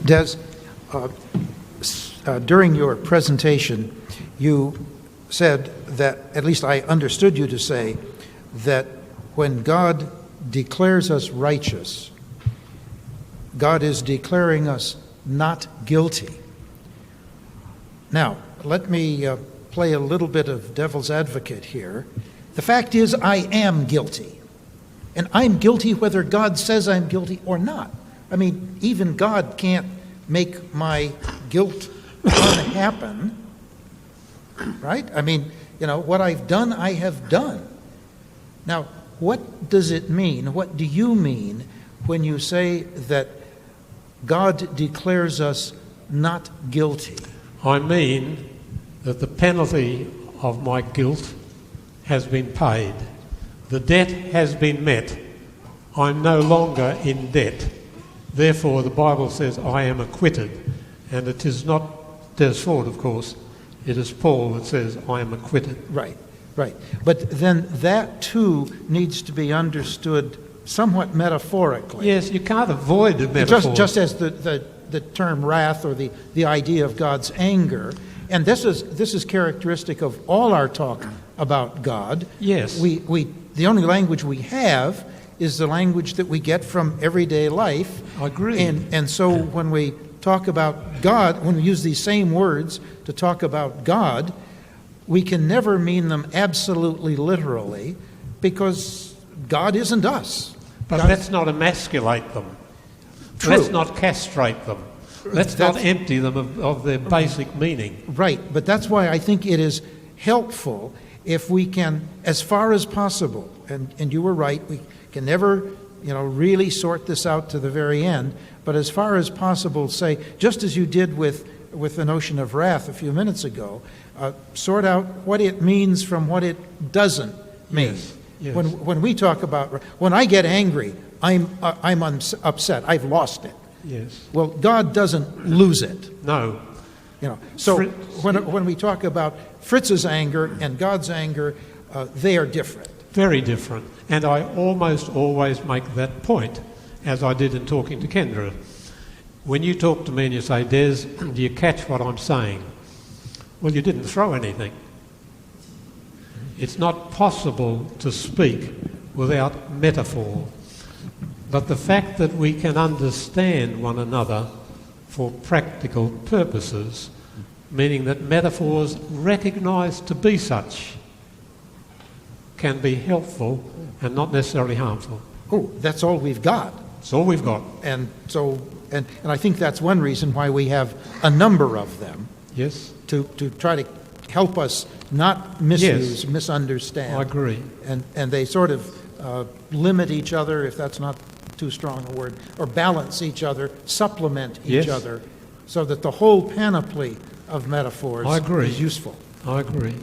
Des, during your presentation, you said that, at least I understood you to say, that when God declares us righteous, God is declaring us not guilty. Now, let me play a little bit of devil's advocate here. The fact is, I am guilty. And I'm guilty whether God says I'm guilty or not. I mean, even God can't make my guilt happen, right? I mean, what I've done, I have done. Now, what does it mean? What do you mean when you say that God declares us not guilty? I mean that the penalty of my guilt has been paid. The debt has been met. I'm no longer in debt. Therefore, the Bible says I am acquitted. And it is not Des Ford, of course. It is Paul that says I am acquitted. Right. But then that too needs to be understood somewhat metaphorically. Yes, you can't avoid the metaphor. Just as the term wrath or the idea of God's anger. And this is characteristic of all our talk about God. Yes. The only language we have is the language that we get from everyday life. I agree. And so when we talk about God, when we use these same words to talk about God, we can never mean them absolutely literally, because God isn't us. But let's not emasculate them. True. Let's not castrate them. Let's not empty them of their basic meaning. Right, but that's why I think it is helpful if we can, as far as possible, and you were right, we can never really sort this out to the very end, but as far as possible say, just as you did with the notion of wrath a few minutes ago, sort out what it means from what it doesn't mean. Yes. When we talk about, when I get angry, I'm upset, I've lost it. Yes. Well, God doesn't lose it. No. So when we talk about Fritz's anger and God's anger, they are different. Very different. And I almost always make that point, as I did in talking to Kendra. When you talk to me and you say, Des, do you catch what I'm saying? Well, you didn't throw anything. It's not possible to speak without metaphor. But the fact that we can understand one another for practical purposes, meaning that metaphors recognised to be such, can be helpful and not necessarily harmful. Oh, that's all we've got. That's all we've got. And so, and I think that's one reason why we have a number of them. Yes. To try to help us not misuse, misunderstand. I agree. And they sort of limit each other, if that's not too strong a word, or balance each other, supplement each other, so that the whole panoply of metaphors is useful. I agree.